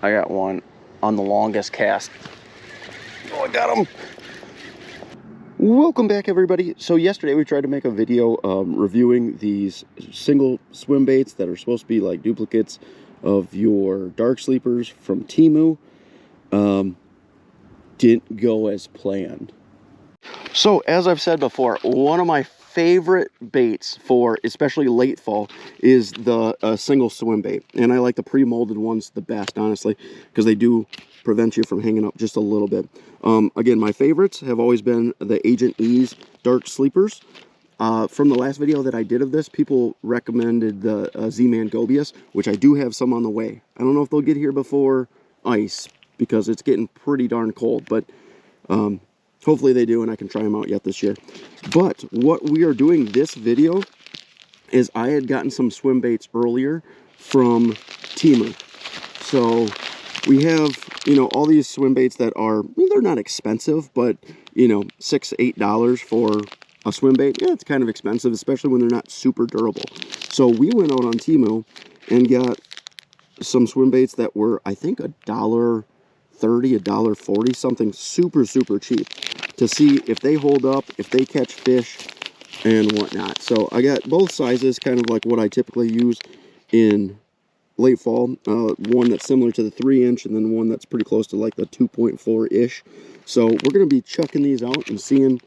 I got one on the longest cast. Oh, I got him. Welcome back, everybody. So yesterday we tried to make a video reviewing these single swim baits that are supposed to be like duplicates of your dark sleepers from Temu. Didn't go as planned. So as I've said before, one of my favorite baits for especially late fall is the single swim bait, and I like the pre-molded ones the best, honestly, because they do prevent you from hanging up just a little bit. Again, my favorites have always been the Agent E's dark sleepers. From the last video that I did of this, people recommended the Z-Man Gobius, which I do have some on the way. I don't know if they'll get here before ice, because it's getting pretty darn cold, but hopefully they do, and I can try them out yet this year. But what we are doing this video is I had gotten some swim baits earlier from Temu. So we have, all these swim baits that are, they're not expensive, but, $6, $8 for a swim bait. Yeah, it's kind of expensive, especially when they're not super durable. So we went out on Temu and got some swim baits that were, I think, $1.30, $1.40, something super cheap, to see if they hold up, if they catch fish and whatnot. So I got both sizes, kind of like what I typically use in late fall. One that's similar to the 3-inch, and then one that's pretty close to like the 2.4-ish. So we're going to be chucking these out and seeing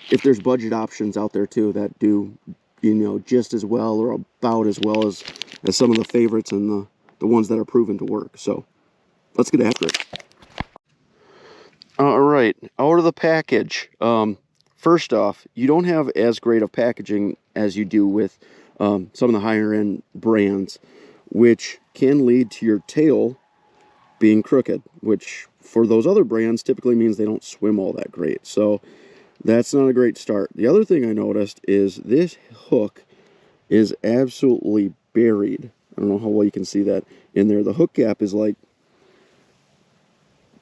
if there's budget options out there too that do, just as well or about as well as some of the favorites and the ones that are proven to work. So let's get after it. All right, out of the package. First off, you don't have as great of packaging as you do with some of the higher end brands, which can lead to your tail being crooked, which for those other brands typically means they don't swim all that great. So that's not a great start. The other thing I noticed is this hook is absolutely buried. I don't know how well you can see that in there. The hook gap is like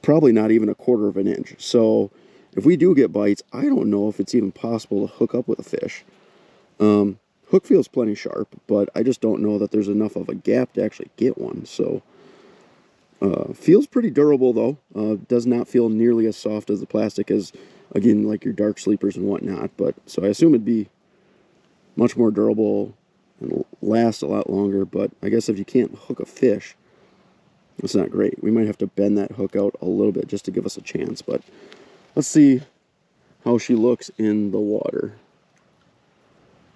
probably not even 1/4 of an inch. So if we do get bites, I don't know if it's even possible to hook up with a fish. Hook feels plenty sharp, but I just don't know that there's enough of a gap to actually get one. So feels pretty durable though. Does not feel nearly as soft as the plastic as, again, like your dark sleepers and whatnot. But so I assume it'd be much more durable and last a lot longer. But I guess if you can't hook a fish, it's not great. We might have to bend that hook out a little bit just to give us a chance. But let's see how she looks in the water.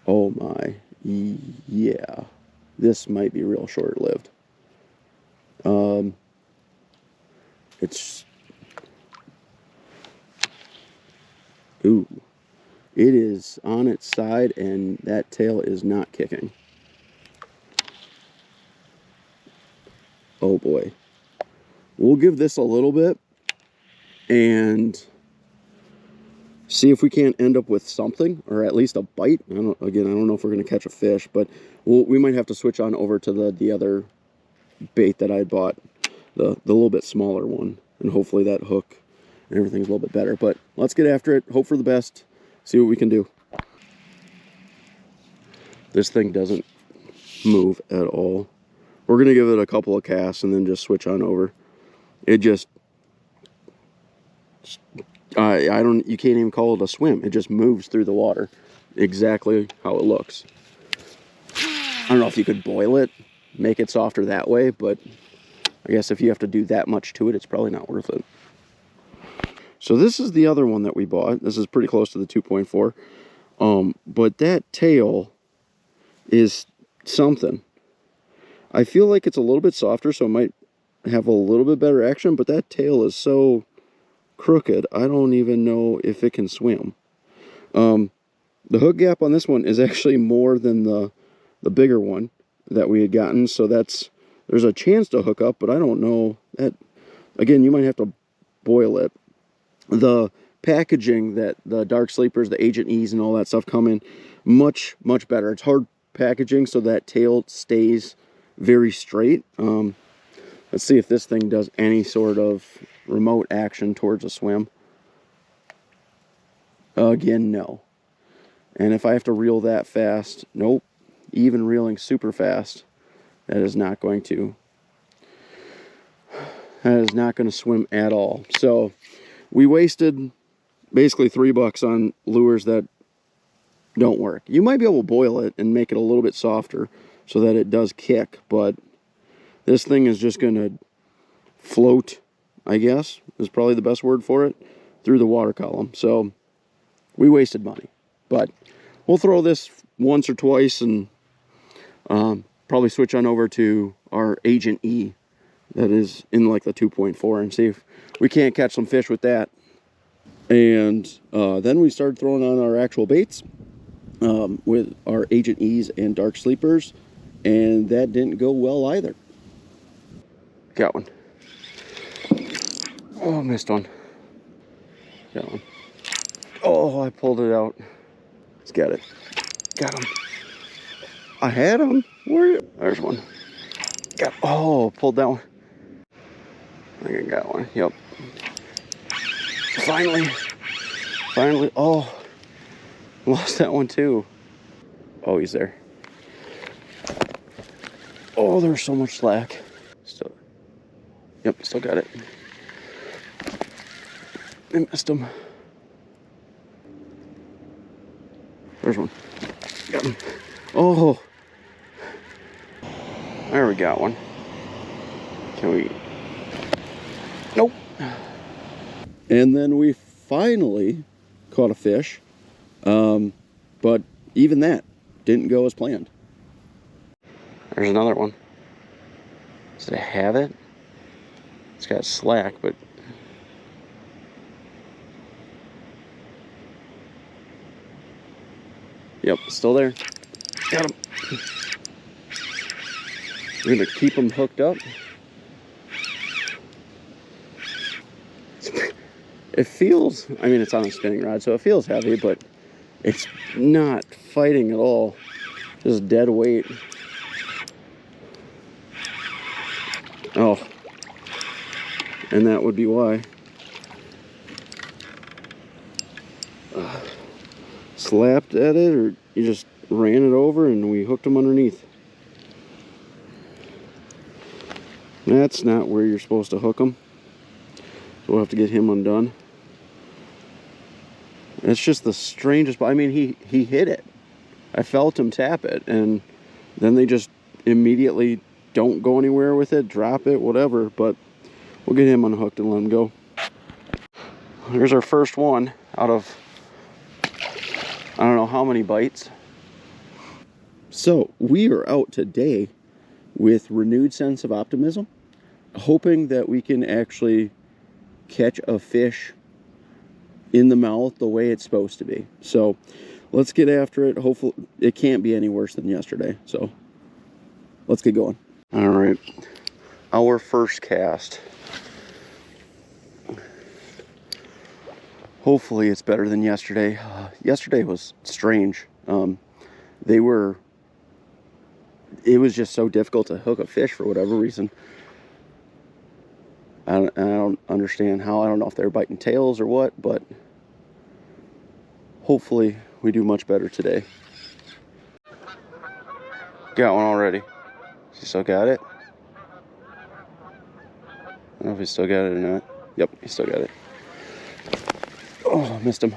Oh my, yeah, this might be real short-lived. It is on its side, and that tail is not kicking. Oh boy. We'll give this a little bit and see if we can't end up with something, or at least a bite. I don't know if we're going to catch a fish, but we might have to switch on over to the other bait that I bought, the little bit smaller one, and hopefully that hook and everything's a little bit better. But let's get after it, hope for the best, see what we can do. This thing doesn't move at all. We're going to give it a couple of casts and then just switch on over. It just, you can't even call it a swim. It just moves through the water exactly how it looks. I don't know if you could boil it, make it softer that way, but I guess if you have to do that much to it, it's probably not worth it. So this is the other one that we bought. This is pretty close to the 2.4. But that tail is something. I feel like it's a little bit softer, so it might have a little bit better action, but that tail is so crooked, I don't even know if it can swim. The hook gap on this one is actually more than the bigger one that we had gotten, so there's a chance to hook up, but I don't know. That, again, you might have to boil it. The packaging that the dark sleepers, the Agent E's and all that stuff come in, much better. It's hard packaging, so that tail stays very straight. Let's see if this thing does any sort of remote action towards a swim. Again, no. And if I have to reel that fast, nope. Even reeling super fast, that is not going to That is not going to swim at all. So we wasted basically $3 on lures that don't work. You might be able to boil it and make it a little bit softer so that it does kick, but this thing is just going to float, I guess, is probably the best word for it, through the water column. So we wasted money, but we'll throw this once or twice and probably switch on over to our Agent E that is in like the 2.4 and see if we can't catch some fish with that. And then we started throwing on our actual baits with our Agent E's and Dark Sleepers, and that didn't go well either. Got one. Oh, missed one. Got one. Oh, I pulled it out. Let's get it. Got him. I had him. Where? There's one. Got. Oh, pulled that one. I think I got one. Yep. Finally. Oh, lost that one too. Oh, he's there. Oh, there's so much slack. Still. Yep, still got it. I missed him. There's one. Got him. Oh. There we got one. Can we? Nope. And then we finally caught a fish. But even that didn't go as planned. There's another one. Does it have it? It's got slack, but yep, still there. Got him. We're gonna keep them hooked up. It feels, I mean, it's on a spinning rod, so it feels heavy, but it's not fighting at all. Just dead weight. Oh, and that would be why. Slapped at it, or you just ran it over and we hooked them underneath. That's not where you're supposed to hook them. So we'll have to get him undone. It's just the strangest, I mean, he hit it. I felt him tap it, and then they just immediately don't go anywhere with it, drop it, whatever, but we'll get him unhooked and let him go. Here's our first one out of, I don't know how many bites. So we are out today with renewed sense of optimism, hoping that we can actually catch a fish in the mouth the way it's supposed to be. So let's get after it. Hopefully it can't be any worse than yesterday. So let's get going. All right, our first cast. Hopefully it's better than yesterday. Yesterday was strange. It was just so difficult to hook a fish for whatever reason. I don't understand how. I don't know if they're biting tails or what, but hopefully we do much better today. Got one already. He still got it? I don't know if he still got it or not. Yep, he still got it. Oh, missed him.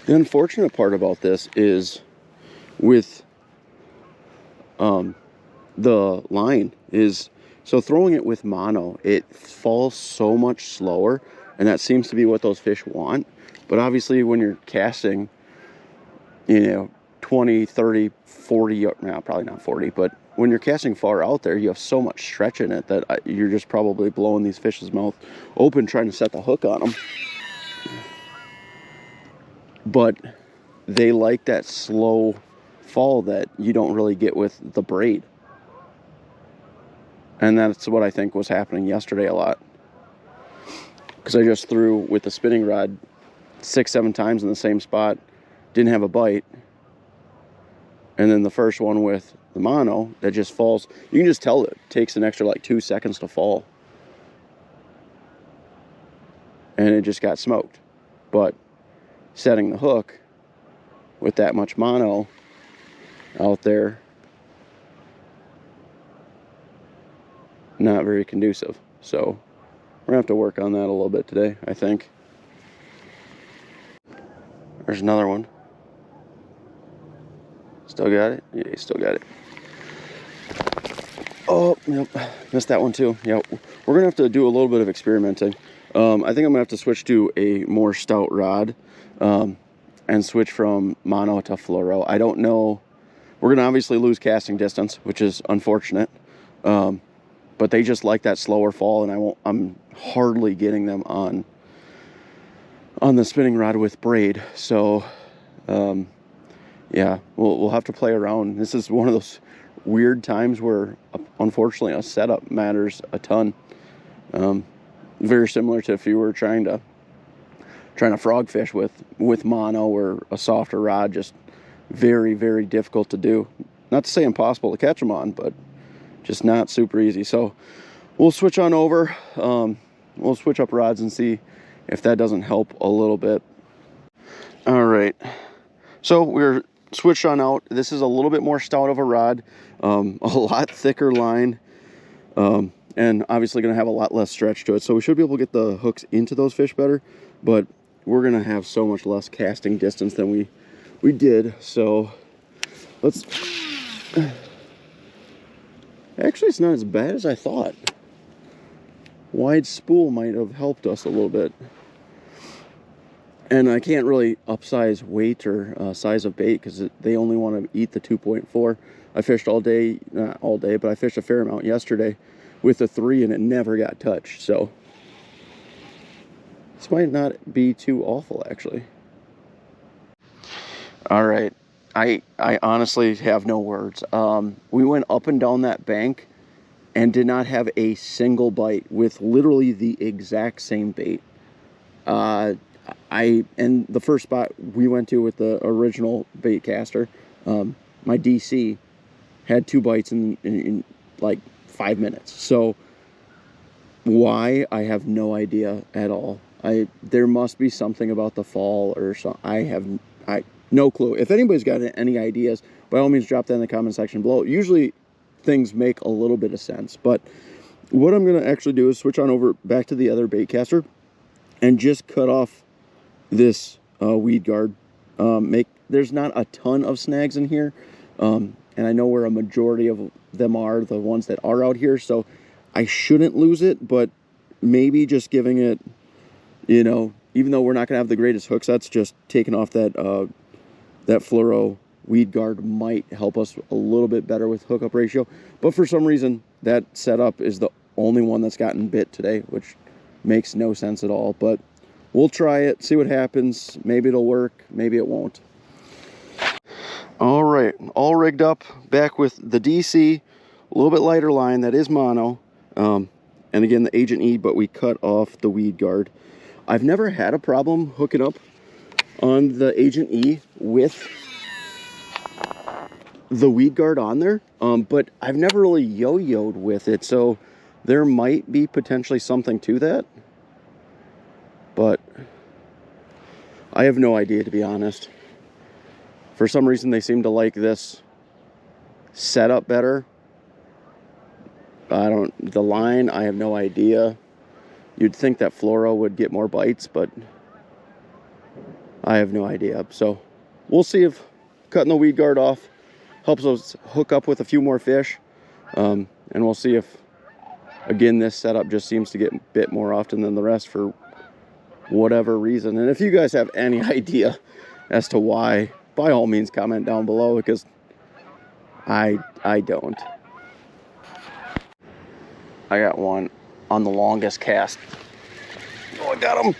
The unfortunate part about this is with the line is, so throwing it with mono, it falls so much slower, and that seems to be what those fish want. But obviously when you're casting, 20, 30, 40, no, probably not 40, but when you're casting far out there, you have so much stretch in it that you're just probably blowing these fish's mouth open trying to set the hook on them. But they like that slow fall that you don't really get with the braid. And that's what I think was happening yesterday a lot. Because I just threw with the spinning rod 6-7 times in the same spot, didn't have a bite. And then the first one with the mono, that just falls. You can just tell it takes an extra like 2 seconds to fall. And it just got smoked. But setting the hook with that much mono out there, not very conducive. So we're gonna have to work on that a little bit today, I think. There's another one. Still got it? Yeah, you still got it. Oh, yep, missed that one too. Yep, we're gonna have to do a little bit of experimenting. I think I'm gonna have to switch to a more stout rod and switch from mono to fluoro. I don't know. We're gonna obviously lose casting distance, which is unfortunate. But they just like that slower fall, and I'm hardly getting them on the spinning rod with braid. So yeah, we'll have to play around. This is one of those weird times where unfortunately a setup matters a ton. Very similar to if you were trying to frog fish with mono or a softer rod. Just very, very difficult to do. Not to say impossible to catch them on, but just not super easy. So we'll switch on over. We'll switch up rods and see if that doesn't help a little bit. All right, so we're switched on out. This is a little bit more stout of a rod, a lot thicker line, and obviously going to have a lot less stretch to it. So we should be able to get the hooks into those fish better, but we're going to have so much less casting distance than we did. So let's... Actually, it's not as bad as I thought. Wide spool might have helped us a little bit. And I can't really upsize weight or size of bait because they only want to eat the 2.4. I fished all day, not all day, but I fished a fair amount yesterday with a 3 and it never got touched. So this might not be too awful, actually. All right. I honestly have no words. We went up and down that bank and did not have a single bite with literally the exact same bait. And the first spot we went to with the original bait caster, my DC had 2 bites in like 5 minutes. So why, I have no idea at all. There must be something about the fall or something. I have no clue. If anybody's got any ideas, by all means drop that in the comment section below. Usually things make a little bit of sense, but what I'm going to actually do is switch on over back to the other bait caster and just cut off this weed guard. There's not a ton of snags in here, and I know where a majority of them are, the ones that are out here, so I shouldn't lose it, but maybe just giving it, you know, even though we're not gonna have the greatest hook sets, just taking off that that fluoro weed guard might help us a little bit better with hookup ratio. But for some reason that setup is the only one that's gotten bit today, which makes no sense at all. But we'll try it, see what happens. Maybe it'll work, maybe it won't. All right, all rigged up, back with the DC, a little bit lighter line, that is mono, and again the Agent E, but we cut off the weed guard. I've never had a problem hooking up on the Agent E with the weed guard on there, but I've never really yo-yoed with it, so there might be potentially something to that, but I have no idea, to be honest. For some reason they seem to like this setup better. The line, I have no idea. You'd think that fluoro would get more bites, but I have no idea. So we'll see if cutting the weed guard off helps us hook up with a few more fish. And we'll see if, again, this setup just seems to get bit more often than the rest for whatever reason. And if you guys have any idea as to why, by all means comment down below, because I don't. I got one on the longest cast. Oh, I got him.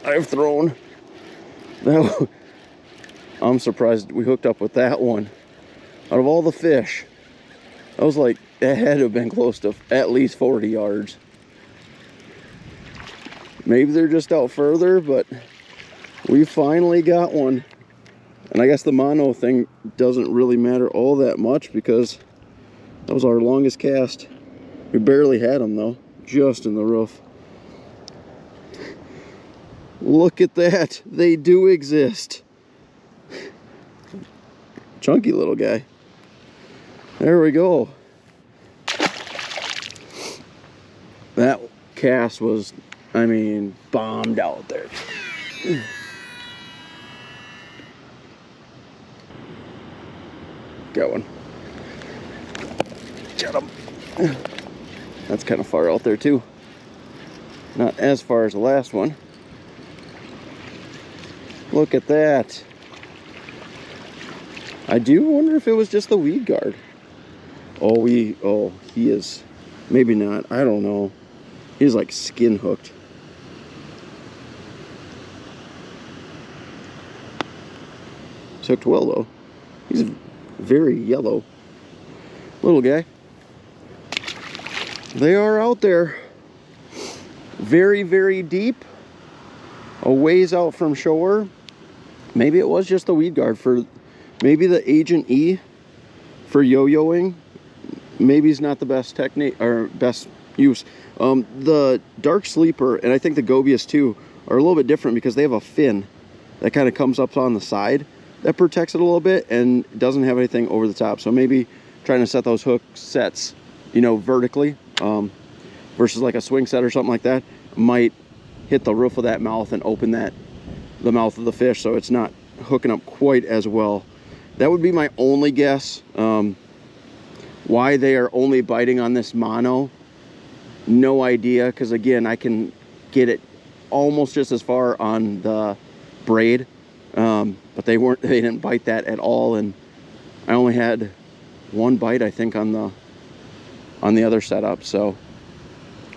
I've thrown. No, I'm surprised we hooked up with that one. Out of all the fish, I was like, it had to have been close to at least 40 yards. Maybe they're just out further, but we finally got one. And I guess the mono thing doesn't really matter all that much because that was our longest cast. We barely had them though, just in the roof. Look at that, they do exist. Chunky little guy. There we go. That cast was, I mean, bombed out there. Got one. Got him. That's kind of far out there too. Not as far as the last one. Look at that. I do wonder if it was just the weed guard. Oh, he is, maybe not, I don't know. He's like skin hooked. He's hooked well though. He's very yellow. Little guy. They are out there. Very, very deep. A ways out from shore. Maybe it was just the weed guard for, maybe the Agent E for yo-yoing. Maybe it's not the best technique or best use. The dark sleeper and I think the gobius too are a little bit different because they have a fin that kind of comes up on the side that protects it a little bit and doesn't have anything over the top. So maybe trying to set those hook sets, you know, vertically versus like a swing set or something like that might hit the roof of that mouth and open the mouth of the fish, so it's not hooking up quite as well. That would be my only guess. Why they are only biting on this mono, no idea, because again, I can get it almost just as far on the braid, but they didn't bite that at all, and I only had one bite I think on the other setup, so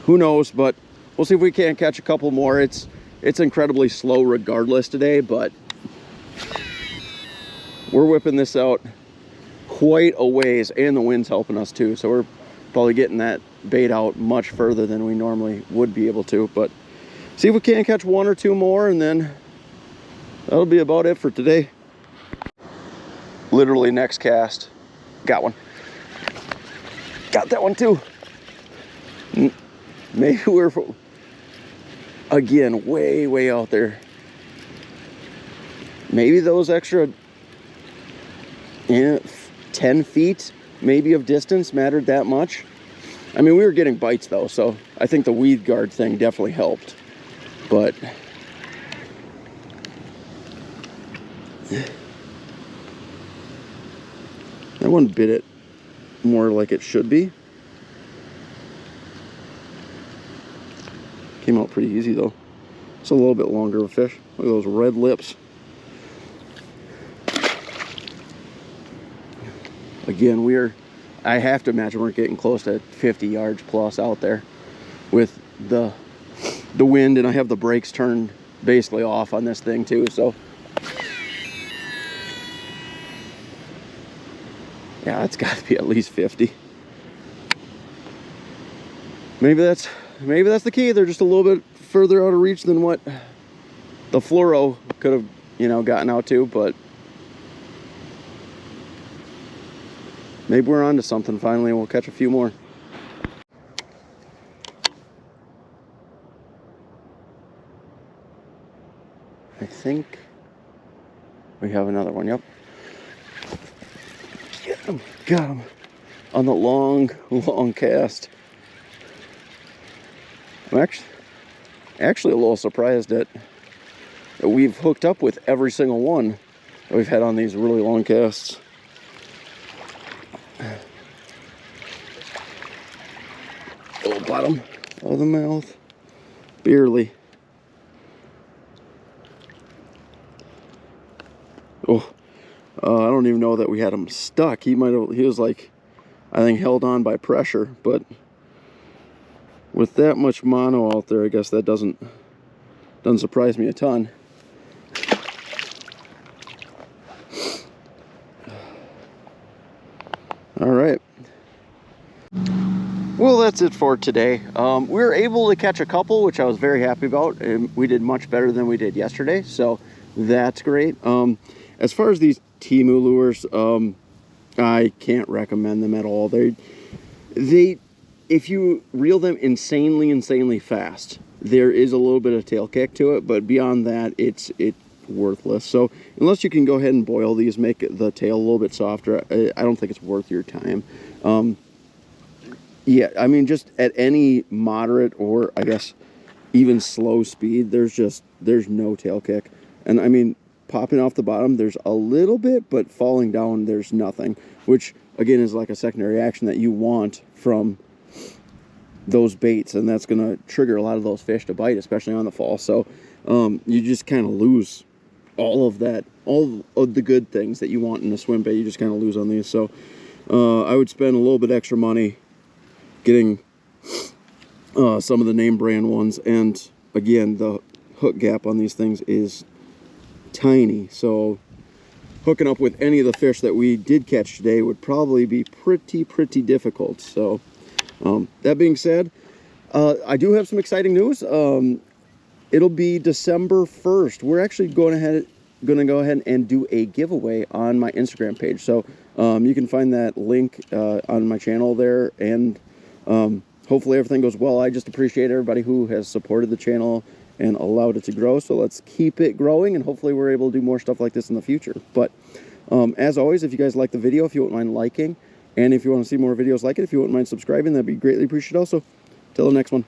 who knows, but we'll see if we can't catch a couple more. It's incredibly slow regardless today, but we're whipping this out quite a ways, and the wind's helping us too, so we're probably getting that bait out much further than we normally would be able to. But see if we can't catch one or two more, and then that'll be about it for today. Literally next cast, got one. Got that one too. Maybe we're again way out there. Maybe those extra 10 feet maybe of distance mattered that much. I mean, we were getting bites though, so I think the weed guard thing definitely helped, but that one bit it more like it should be. Came out pretty easy though. It's a little bit longer of a fish. Look at those red lips. Again, I have to imagine we're getting close to 50 yards plus out there with the wind, and I have the brakes turned basically off on this thing too, so yeah, it's got to be at least 50. Maybe that's the key. They're just a little bit further out of reach than what the fluoro could have, you know, gotten out to, but maybe we're onto something finally, and we'll catch a few more. I think we have another one. Yep. Get him. Got him. On the long cast. I'm actually a little surprised that we've hooked up with every single one that we've had on these really long casts. Little bottom of the mouth, barely. Oh, I don't even know that we had him stuck. He was like, I think, held on by pressure, but with that much mono out there, I guess that doesn't surprise me a ton. All right. Well, that's it for today. We were able to catch a couple, which I was very happy about. And we did much better than we did yesterday, so that's great. As far as these Temu lures, I can't recommend them at all. They if you reel them insanely fast, there is a little bit of tail kick to it, but beyond that, it's worthless. So unless you can go ahead and boil these, make the tail a little bit softer, I don't think it's worth your time. Yeah, I mean, just at any moderate or I guess even slow speed, there's no tail kick. And I mean, popping off the bottom, there's a little bit, but falling down, there's nothing, which again is like a secondary action that you want from those baits, and that's going to trigger a lot of those fish to bite, especially on the fall. So you just kind of lose all of that, all of the good things that you want in a swim bait. You just kind of lose on these. So I would spend a little bit extra money getting some of the name brand ones, and again, the hook gap on these things is tiny, so hooking up with any of the fish that we did catch today would probably be pretty difficult. So that being said, I do have some exciting news. It'll be December 1st. We're actually going to go ahead and do a giveaway on my Instagram page. So you can find that link on my channel there, and hopefully everything goes well. I just appreciate everybody who has supported the channel and allowed it to grow. So let's keep it growing, and hopefully we're able to do more stuff like this in the future. But as always, if you guys like the video, if you wouldn't mind liking, and if you want to see more videos like it, if you wouldn't mind subscribing, that'd be greatly appreciated also. Till the next one.